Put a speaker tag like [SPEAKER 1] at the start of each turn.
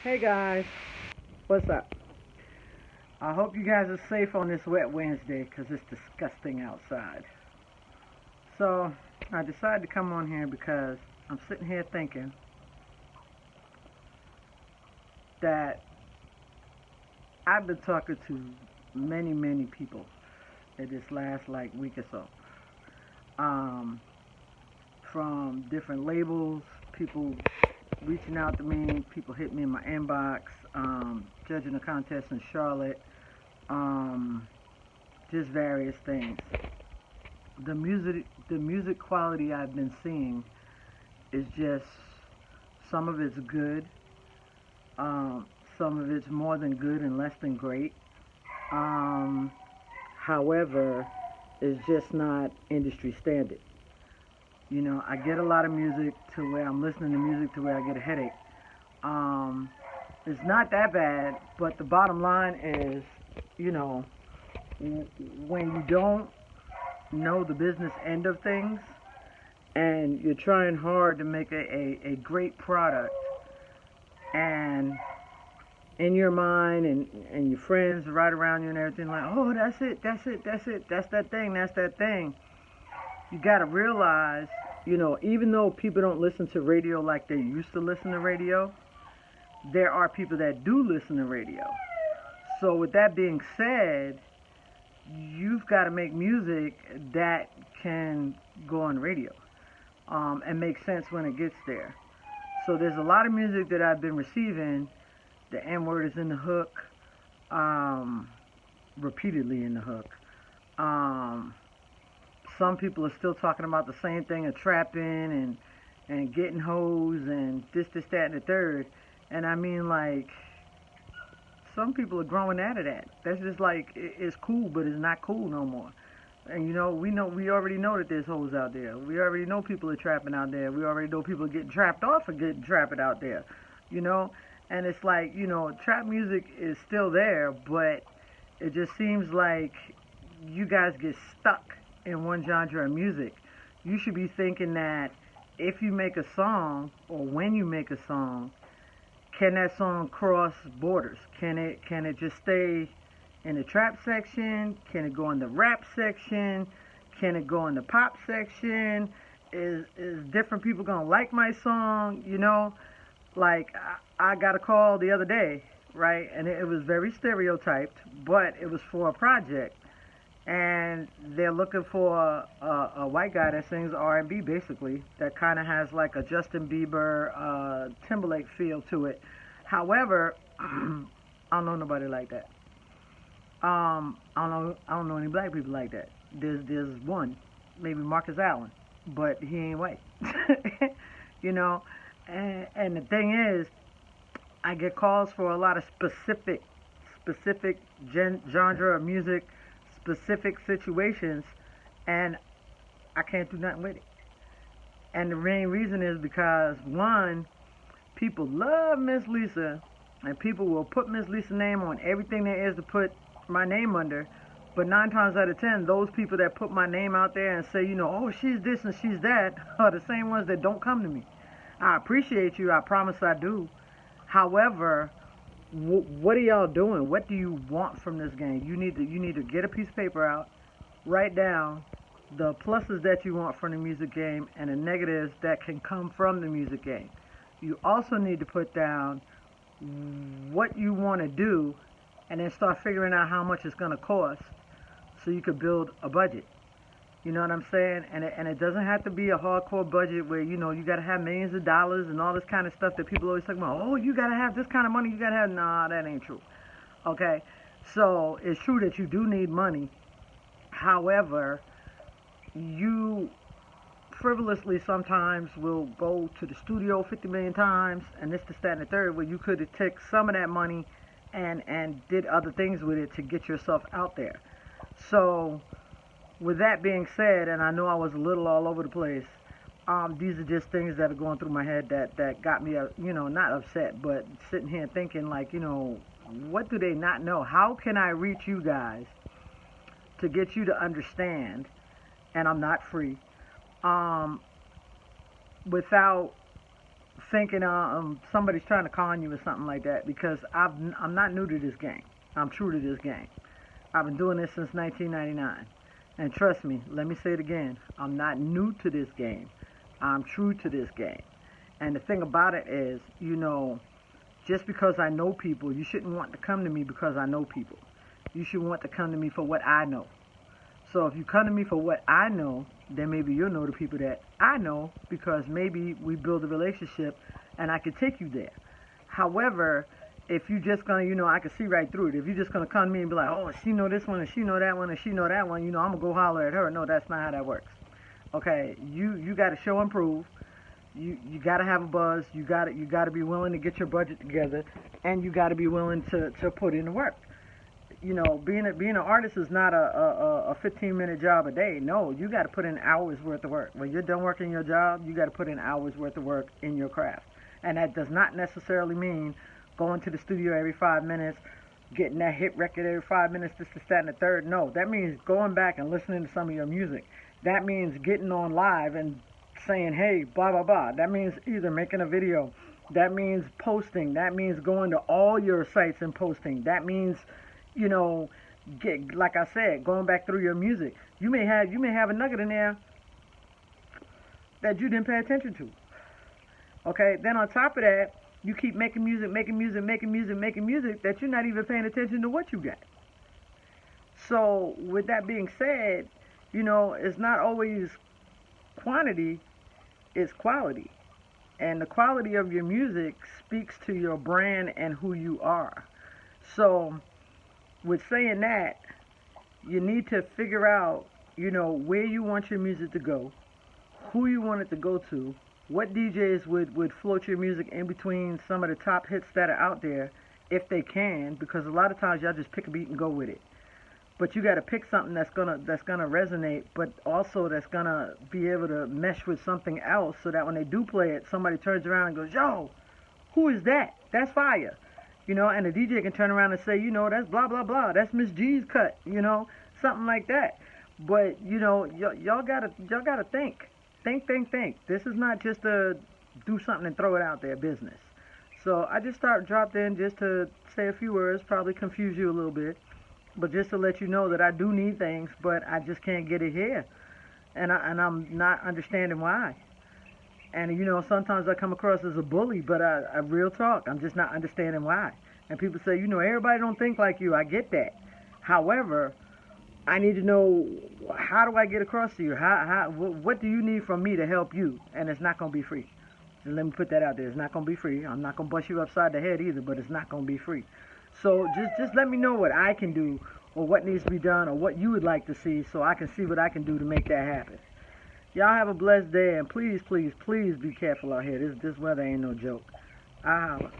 [SPEAKER 1] Hey guys, what's up? I hope you guys are safe on this wet Wednesday because it's disgusting outside. So, I decided to come on here because I'm sitting here thinking that I've been talking to many people in this last week or so. Um, from different labels, people reaching out to me, people hit me in my inbox, judging the contest in Charlotte, um, just various things. The music quality I've been seeing is just some of it's good, um, some of it's more than good and less than great. Um, However, it's just not industry standard. I get a lot of music to where I'm listening to music to where I get a headache. Um, it's not that bad, but the bottom line is, you know, when you don't know the business end of things and you're trying hard to make a great product, and in your mind and your friends right around you and everything, like, oh, that's that thing, you got to realize, even though people don't listen to radio like they used to listen to radio, there are people that do listen to radio. So with that being said, you've got to make music that can go on radio, and make sense when it gets there. So there's a lot of music that I've been receiving. The N word is in the hook, um, repeatedly in the hook. Um, some people are still talking about the same thing of trapping and getting hoes and that, and the third. And I mean, like, some people are growing out of that. That's just like, it's cool, but it's not cool no more. And we already know that there's hoes out there. We already know people are trapping out there. We already know people are getting trapped off of getting trapped out there. You know, and it's like, trap music is still there, but it just seems like you guys get stuck in one genre of music. You should be thinking that if you make a song, or when you make a song, can that song cross borders? Can it just stay in the trap section? Can it go in the rap section? Can it go in the pop section? Is different people gonna like my song? Like, I got a call the other day, right? And it was very stereotyped, but it was for a project. And they're looking for a white guy that sings R&B, basically, that kind of has like a Justin Bieber, Timberlake feel to it. However, I don't know nobody like that. I don't know any black people like that. There's one, maybe Marcus Allen, but he ain't white. you know. And the thing is, I get calls for a lot of specific genre of music, specific situations, and I can't do nothing with it. And the main reason is because, one, people love Miss Lisa, and people will put Miss Lisa's name on everything there is to put my name under. But 9 times out of 10, those people that put my name out there and say, oh, she's this and she's that, are the same ones that don't come to me. I appreciate you. I promise I do. However, what are y'all doing? What do you want from this game? You need to get a piece of paper out, write down the pluses that you want from the music game and the negatives that can come from the music game. You also need to put down what you want to do, and then start figuring out how much it's going to cost, so you could build a budget. You know what I'm saying? And it doesn't have to be a hardcore budget where, you got to have millions of dollars and all this kind of stuff that people always talk about. Oh, you got to have this kind of money. You got to have... Nah, that ain't true. Okay? So, it's true that you do need money. However, you frivolously sometimes will go to the studio 50 million times, and this, that, and the third, where you could have taken some of that money and did other things with it to get yourself out there. So, with that being said, and I know I was a little all over the place, these are just things that are going through my head that got me, not upset, but sitting here thinking, like, what do they not know? How can I reach you guys to get you to understand, and I'm not free, without thinking somebody's trying to con you or something like that, because I'm not new to this game. I'm true to this game. I've been doing this since 1999. And trust me, let me say it again, I'm not new to this game. I'm true to this game. And the thing about it is, just because I know people, you shouldn't want to come to me because I know people. You should want to come to me for what I know. So if you come to me for what I know, then maybe you'll know the people that I know, because maybe we build a relationship and I could take you there. However, if you just gonna, I can see right through it. If you're just gonna come to me and be like, oh, she know this one and she know that one and she know that one, I'm gonna go holler at her. No, that's not how that works. Okay, you gotta show and prove. You gotta have a buzz. You gotta be willing to get your budget together, and you gotta be willing to put in the work. Being an artist is not a 15-minute job a day. No, you got to put in hours worth of work. When you're done working your job, you got to put in hours worth of work in your craft. And that does not necessarily mean going to the studio every 5 minutes, getting that hit record every 5 minutes, this, that, and the third. No, that means going back and listening to some of your music. That means getting on live and saying, hey, blah, blah, blah. That means either making a video. That means posting. That means going to all your sites and posting. That means like I said, going back through your music. You may have a nugget in there that you didn't pay attention to. Okay, then on top of that, you keep making music that you're not even paying attention to what you got. So with that being said, it's not always quantity, it's quality. And the quality of your music speaks to your brand and who you are. So with saying that, you need to figure out, where you want your music to go, who you want it to go to, what DJs would float your music in between some of the top hits that are out there, if they can, because a lot of times y'all just pick a beat and go with it. But you got to pick something that's gonna resonate, but also that's gonna be able to mesh with something else, so that when they do play it, somebody turns around and goes, "Yo, who is that? That's fire." And the DJ can turn around and say, that's blah, blah, blah. That's Miss G's cut, something like that. But, y'all gotta think. Think. This is not just a do something and throw it out there business. So I just dropped in just to say a few words, probably confuse you a little bit, but just to let you know that I do need things, but I just can't get it here. And I'm not understanding why. And, sometimes I come across as a bully, but I real talk, I'm just not understanding why. And people say, everybody don't think like you. I get that. However, I need to know, how do I get across to you? What do you need from me to help you? And it's not going to be free. And let me put that out there. It's not going to be free. I'm not going to bust you upside the head either, but it's not going to be free. So just let me know what I can do, or what needs to be done, or what you would like to see, so I can see what I can do to make that happen. Y'all have a blessed day, and please, please, please be careful out here. This weather ain't no joke. I holla.